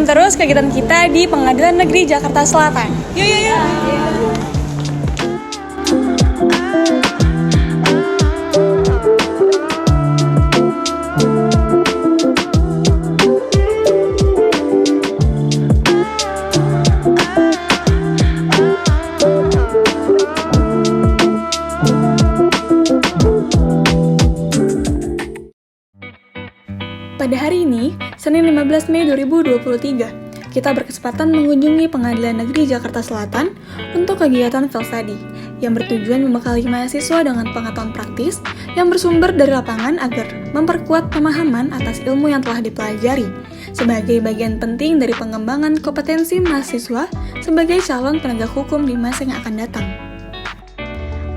ikutin terus kegiatan kita di Pengadilan Negeri Jakarta Selatan. Yuk. Pada hari ini, Senin 15 Mei 2023, kita berkesempatan mengunjungi Pengadilan Negeri Jakarta Selatan untuk kegiatan field study yang bertujuan membekali mahasiswa dengan pengetahuan praktis yang bersumber dari lapangan agar memperkuat pemahaman atas ilmu yang telah dipelajari sebagai bagian penting dari pengembangan kompetensi mahasiswa sebagai calon penegak hukum di masa yang akan datang.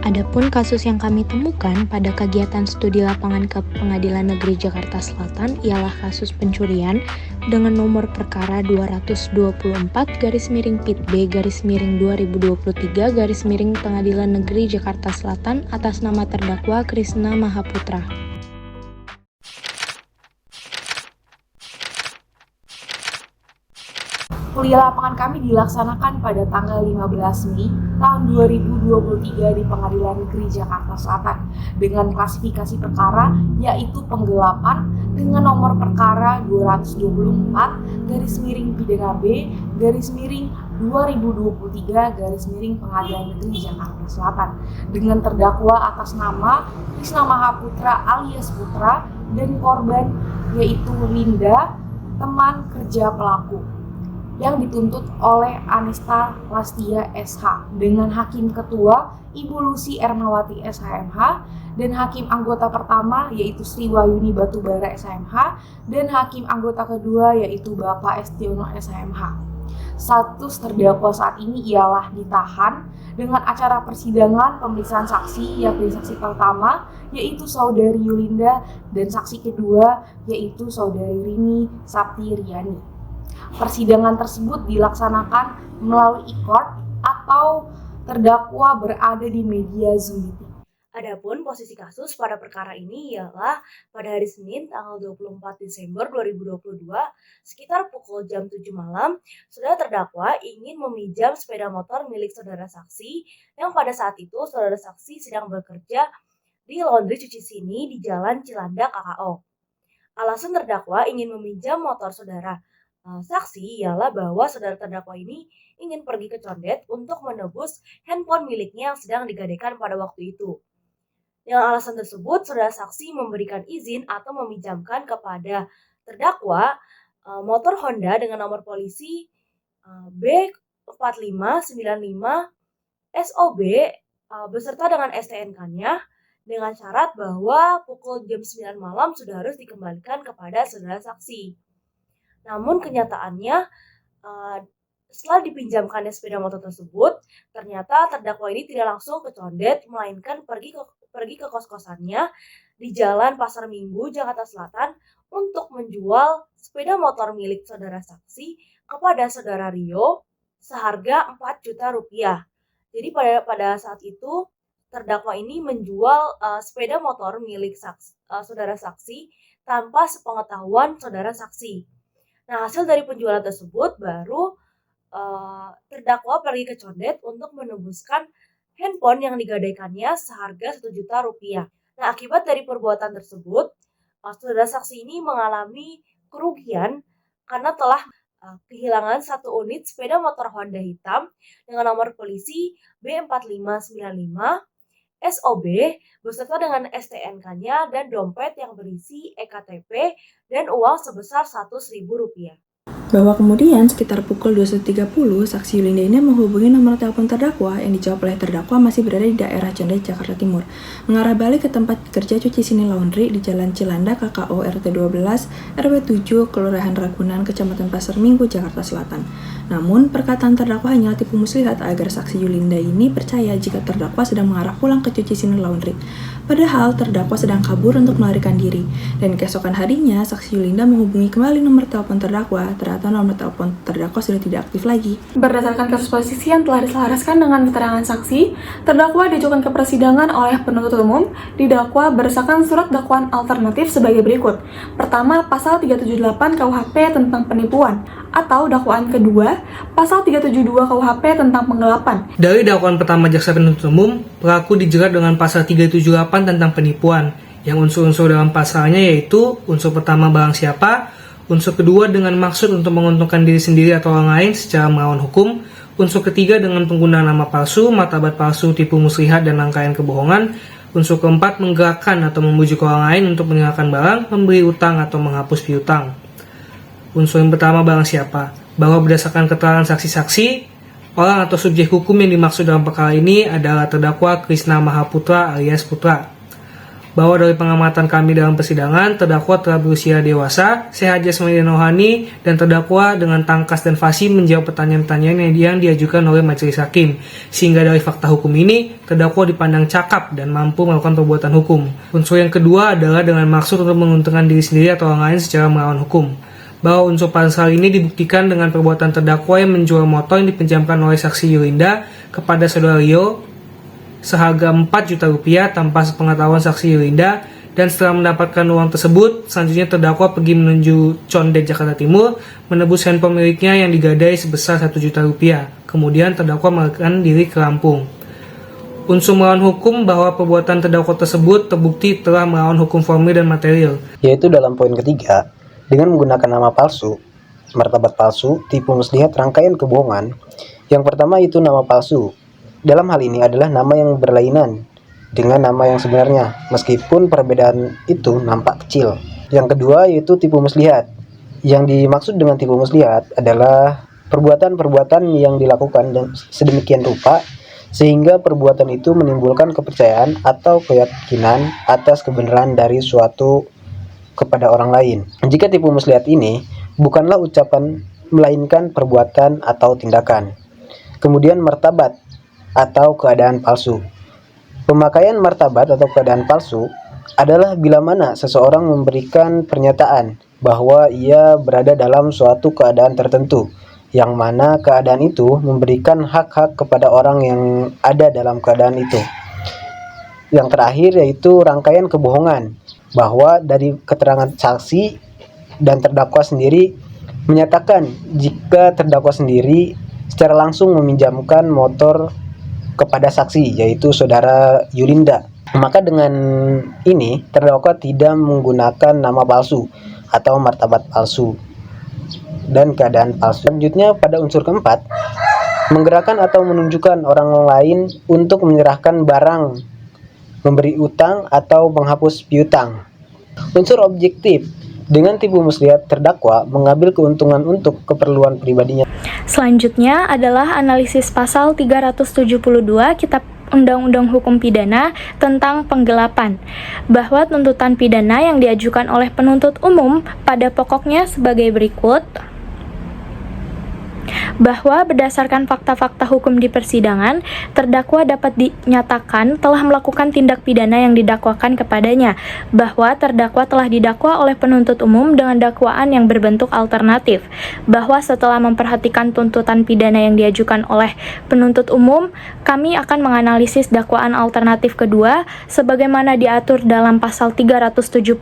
Adapun kasus yang kami temukan pada kegiatan studi lapangan ke Pengadilan Negeri Jakarta Selatan ialah kasus pencurian dengan nomor perkara 224/PIT-B/2023 Pengadilan Negeri Jakarta Selatan atas nama terdakwa Krisna Mahaputra. Kuliah lapangan kami dilaksanakan pada tanggal 15 Mei tahun 2023 di Pengadilan Negeri Jakarta Selatan dengan klasifikasi perkara yaitu penggelapan dengan nomor perkara 224/B/2023 Pengadilan Negeri Jakarta Selatan dengan terdakwa atas nama Krisna Mahaputra alias Putra dan korban yaitu Linda, teman kerja pelaku, yang dituntut oleh Anista Lastia SH dengan Hakim Ketua Ibu Lucy Ernawati SHMH dan Hakim Anggota Pertama yaitu Sri Wayuni Batubara SHMH dan Hakim Anggota Kedua yaitu Bapak Estiono SHMH. Status terdakwa saat ini ialah ditahan dengan acara persidangan pemeriksaan saksi yakni saksi pertama yaitu Saudari Yulinda dan saksi kedua yaitu Saudari Rini Sapti Riani. Persidangan tersebut dilaksanakan melalui e-court atau terdakwa berada di media Zoom meeting. Adapun posisi kasus pada perkara ini ialah pada hari Senin tanggal 24 Desember 2022 sekitar pukul jam 7 malam, saudara terdakwa ingin meminjam sepeda motor milik saudara saksi yang pada saat itu saudara saksi sedang bekerja di laundry cuci sini di Jalan Cilandak KKO. Alasan terdakwa ingin meminjam motor saudara saksi ialah bahwa saudara terdakwa ini ingin pergi ke Condet untuk menebus handphone miliknya yang sedang digadaikan pada waktu itu. Dengan alasan tersebut, saudara saksi memberikan izin atau meminjamkan kepada terdakwa motor Honda dengan nomor polisi B4595 SOB beserta dengan STNK-nya dengan syarat bahwa pukul jam 9 malam sudah harus dikembalikan kepada saudara saksi. Namun kenyataannya setelah dipinjamkannya sepeda motor tersebut, ternyata terdakwa ini tidak langsung ke Condet, melainkan pergi ke kos-kosannya di Jalan Pasar Minggu, Jakarta Selatan untuk menjual sepeda motor milik saudara saksi kepada saudara Rio seharga 4 juta rupiah. Jadi pada saat itu terdakwa ini menjual sepeda motor milik saudara saksi tanpa sepengetahuan saudara saksi. Nah, hasil dari penjualan tersebut baru terdakwa pergi ke Condet untuk menebuskan handphone yang digadaikannya seharga 1 juta rupiah. Nah, akibat dari perbuatan tersebut, saudara saksi ini mengalami kerugian karena telah kehilangan 1 unit sepeda motor Honda hitam dengan nomor polisi B4595 SOB beserta dengan STNK-nya dan dompet yang berisi EKTP dan uang sebesar Rp100.000. Bahwa kemudian sekitar pukul 21.30 saksi Yulinda ini menghubungi nomor telepon terdakwa yang dijawab oleh terdakwa masih berada di daerah Condet, Jakarta Timur, mengarah balik ke tempat kerja cuci sini laundry di Jalan Cilandak KKO RT 12 RW 7 Kelurahan Ragunan Kecamatan Pasar Minggu, Jakarta Selatan. Namun, perkataan terdakwa hanyalah tipu muslihat agar saksi Yulinda ini percaya jika terdakwa sedang mengarah pulang ke cuci sini laundry. Padahal terdakwa sedang kabur untuk melarikan diri, dan keesokan harinya saksi Yulinda menghubungi kembali nomor telepon terdakwa, ternyata nomor telepon terdakwa sudah tidak aktif lagi. Berdasarkan kasus posisi yang telah diselaraskan dengan keterangan saksi, terdakwa diajukan ke persidangan oleh penuntut umum, didakwa berdasarkan surat dakwaan alternatif sebagai berikut. Pertama, pasal 378 KUHP tentang penipuan. Atau dakwaan kedua, pasal 372 KUHP tentang penggelapan. Dari dakwaan pertama jaksa penuntut umum, pelaku dijerat dengan pasal 378 tentang penipuan, yang unsur-unsur dalam pasalnya yaitu unsur pertama barang siapa, unsur kedua dengan maksud untuk menguntungkan diri sendiri atau orang lain secara melawan hukum, unsur ketiga dengan penggunaan nama palsu, martabat palsu, tipu muslihat, dan rangkaian kebohongan, unsur keempat menggerakkan atau membujuk orang lain untuk menyerahkan barang, memberi utang, atau menghapus piutang. Unsur yang pertama barang siapa, bahwa berdasarkan keterangan saksi-saksi, orang atau subjek hukum yang dimaksud dalam perkara ini adalah terdakwa Krisna Mahaputra alias Putra. Bahwa dari pengamatan kami dalam persidangan, terdakwa telah berusia dewasa, sehat jasmani dan rohani, dan terdakwa dengan tangkas dan fasih menjawab pertanyaan-pertanyaan yang diajukan oleh majelis hakim. Sehingga dari fakta hukum ini, terdakwa dipandang cakap dan mampu melakukan perbuatan hukum. Unsur yang kedua adalah dengan maksud untuk menguntungkan diri sendiri atau orang lain secara melawan hukum. Bahwa unsur pasal ini dibuktikan dengan perbuatan terdakwa yang menjual motor yang dipinjamkan oleh saksi Yulinda kepada saudara Rio seharga 4 juta rupiah tanpa sepengetahuan saksi Yulinda, dan setelah mendapatkan uang tersebut, selanjutnya terdakwa pergi menuju Condet Jakarta Timur menebus handphone miliknya yang digadai sebesar 1 juta rupiah. Kemudian terdakwa melarikan diri ke Lampung. Unsur melawan hukum bahwa perbuatan terdakwa tersebut terbukti telah melawan hukum formil dan material, yaitu dalam poin ketiga, dengan menggunakan nama palsu, martabat palsu, tipu muslihat, rangkaian kebohongan. Yang pertama itu nama palsu. Dalam hal ini adalah nama yang berlainan dengan nama yang sebenarnya, meskipun perbedaan itu nampak kecil. Yang kedua yaitu tipu muslihat. Yang dimaksud dengan tipu muslihat adalah perbuatan-perbuatan yang dilakukan dan sedemikian rupa sehingga perbuatan itu menimbulkan kepercayaan atau keyakinan atas kebenaran dari suatu kepada orang lain. Jika tipu muslihat ini bukanlah ucapan melainkan perbuatan atau tindakan. Kemudian martabat atau keadaan palsu. Pemakaian martabat atau keadaan palsu adalah bila mana seseorang memberikan pernyataan bahwa ia berada dalam suatu keadaan tertentu, yang mana keadaan itu memberikan hak-hak kepada orang yang ada dalam keadaan itu. Yang terakhir yaitu rangkaian kebohongan, bahwa dari keterangan saksi dan terdakwa sendiri menyatakan jika terdakwa sendiri secara langsung meminjamkan motor kepada saksi, yaitu saudara Yulinda. Maka dengan ini terdakwa tidak menggunakan nama palsu atau martabat palsu dan keadaan palsu. Selanjutnya pada unsur keempat, menggerakkan atau menunjukkan orang lain untuk menyerahkan barang, memberi utang, atau menghapus piutang. Unsur objektif, dengan tipu muslihat terdakwa mengambil keuntungan untuk keperluan pribadinya. Selanjutnya adalah analisis pasal 372 Kitab Undang-Undang Hukum Pidana tentang penggelapan, bahwa tuntutan pidana yang diajukan oleh penuntut umum pada pokoknya sebagai berikut. Bahwa berdasarkan fakta-fakta hukum di persidangan, terdakwa dapat dinyatakan telah melakukan tindak pidana yang didakwakan kepadanya, bahwa terdakwa telah didakwa oleh penuntut umum dengan dakwaan yang berbentuk alternatif, bahwa setelah memperhatikan tuntutan pidana yang diajukan oleh penuntut umum, kami akan menganalisis dakwaan alternatif kedua sebagaimana diatur dalam pasal 372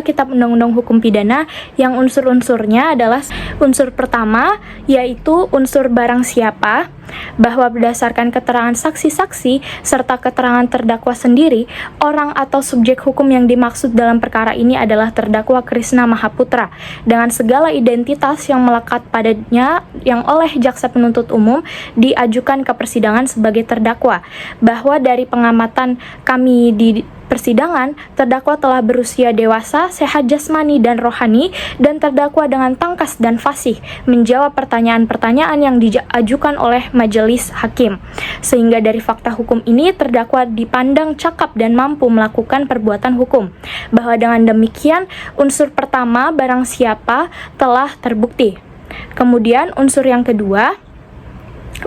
Kitab Undang-Undang Hukum Pidana, yang unsur-unsurnya adalah unsur pertama yaitu unsur barang siapa, bahwa berdasarkan keterangan saksi-saksi serta keterangan terdakwa sendiri, orang atau subjek hukum yang dimaksud dalam perkara ini adalah terdakwa Krisna Mahaputra dengan segala identitas yang melekat padanya yang oleh jaksa penuntut umum diajukan ke persidangan sebagai terdakwa, bahwa dari pengamatan kami di persidangan, terdakwa telah berusia dewasa, sehat jasmani dan rohani, dan terdakwa dengan tangkas dan fasih menjawab pertanyaan-pertanyaan yang diajukan oleh majelis hakim. Sehingga dari fakta hukum ini, terdakwa dipandang cakap dan mampu melakukan perbuatan hukum. Bahwa dengan demikian, unsur pertama barang siapa telah terbukti. Kemudian unsur yang kedua,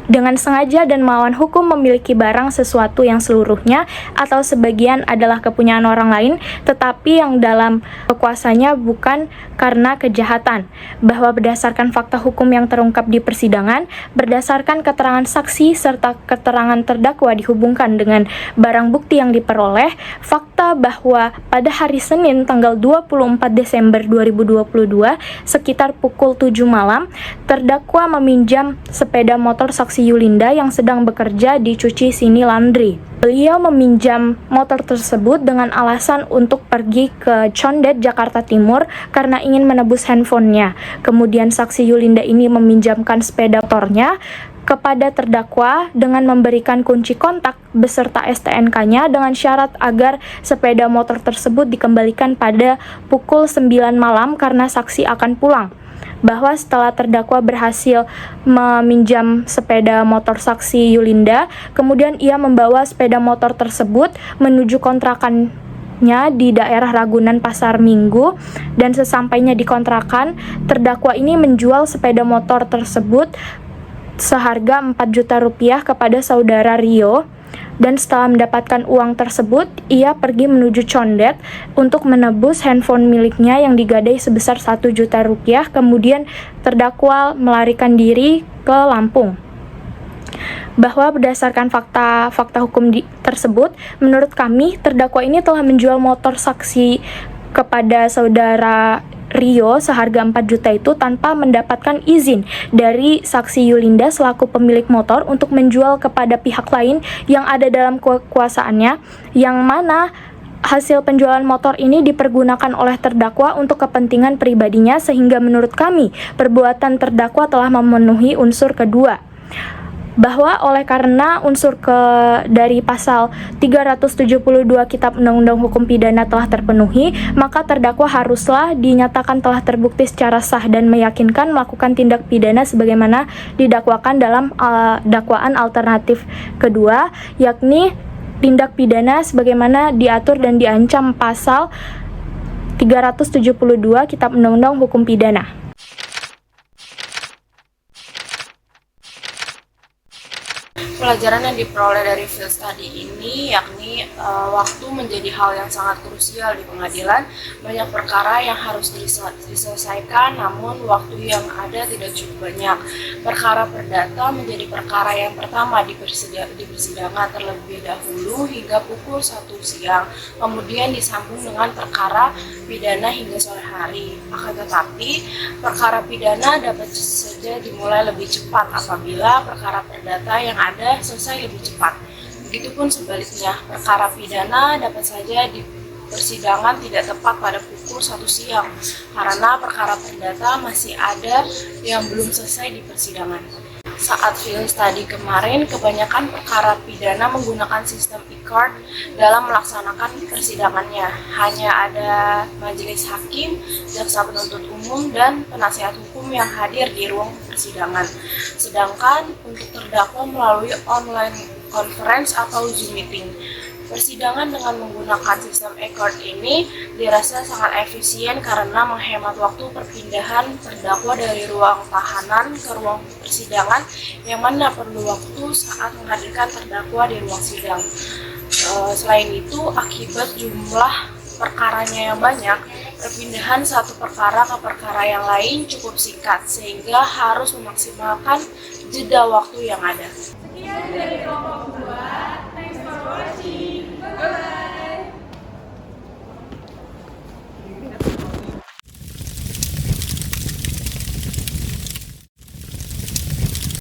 dengan sengaja dan melawan hukum memiliki barang sesuatu yang seluruhnya atau sebagian adalah kepunyaan orang lain, tetapi yang dalam kekuasaannya bukan karena kejahatan. Bahwa berdasarkan fakta hukum yang terungkap di persidangan, berdasarkan keterangan saksi serta keterangan terdakwa dihubungkan dengan barang bukti yang diperoleh, fakta fakta bahwa pada hari Senin tanggal 24 Desember 2022 sekitar pukul 7 malam, terdakwa meminjam sepeda motor saksi Yulinda yang sedang bekerja di Cuci Sini Laundry. Beliau meminjam motor tersebut dengan alasan untuk pergi ke Condet, Jakarta Timur karena ingin menebus handphonenya. Kemudian saksi Yulinda ini meminjamkan sepeda motornya kepada terdakwa dengan memberikan kunci kontak beserta STNK-nya dengan syarat agar sepeda motor tersebut dikembalikan pada pukul 9 malam karena saksi akan pulang. Bahwa setelah terdakwa berhasil meminjam sepeda motor saksi Yulinda, kemudian ia membawa sepeda motor tersebut menuju kontrakannya di daerah Ragunan Pasar Minggu, dan sesampainya di kontrakan, terdakwa ini menjual sepeda motor tersebut seharga 4 juta rupiah kepada saudara Rio, dan setelah mendapatkan uang tersebut, ia pergi menuju Condet untuk menebus handphone miliknya yang digadai sebesar 1 juta rupiah. Kemudian terdakwa melarikan diri ke Lampung. Bahwa berdasarkan fakta hukum tersebut, menurut kami terdakwa ini telah menjual motor saksi kepada saudara Rio seharga 4 juta itu tanpa mendapatkan izin dari saksi Yulinda selaku pemilik motor untuk menjual kepada pihak lain yang ada dalam kekuasaannya, yang mana hasil penjualan motor ini dipergunakan oleh terdakwa untuk kepentingan pribadinya, sehingga menurut kami perbuatan terdakwa telah memenuhi unsur kedua. Bahwa oleh karena unsur dari pasal 372 Kitab Undang-Undang Hukum Pidana telah terpenuhi, maka terdakwa haruslah dinyatakan telah terbukti secara sah dan meyakinkan melakukan tindak pidana sebagaimana didakwakan dalam dakwaan alternatif kedua, yakni tindak pidana sebagaimana diatur dan diancam pasal 372 Kitab Undang-Undang Hukum Pidana. Pelajaran yang diperoleh dari field study ini yakni waktu menjadi hal yang sangat krusial di pengadilan. Banyak perkara yang harus diselesaikan, namun waktu yang ada tidak cukup banyak. Perkara perdata menjadi perkara yang pertama di persidangan terlebih dahulu hingga pukul 1 siang, kemudian disambung dengan perkara pidana hingga sore hari. Akan tetapi, perkara pidana dapat saja dimulai lebih cepat apabila perkara perdata yang ada selesai lebih cepat. Begitupun sebaliknya, perkara pidana dapat saja di persidangan tidak tepat pada pukul 1 siang karena perkara perdata masih ada yang belum selesai di persidangan. Saat field study kemarin, kebanyakan perkara pidana menggunakan sistem e-court dalam melaksanakan persidangannya. Hanya ada majelis hakim, jaksa penuntut umum, dan penasihat hukum yang hadir di ruang persidangan. Sedangkan untuk terdakwa melalui online conference atau Zoom meeting. Persidangan dengan menggunakan sistem e-court ini dirasa sangat efisien karena menghemat waktu perpindahan terdakwa dari ruang tahanan ke ruang persidangan yang mana perlu waktu saat menghadirkan terdakwa di ruang sidang. Selain itu, akibat jumlah perkaranya yang banyak, perpindahan satu perkara ke perkara yang lain cukup singkat sehingga harus memaksimalkan jeda waktu yang ada.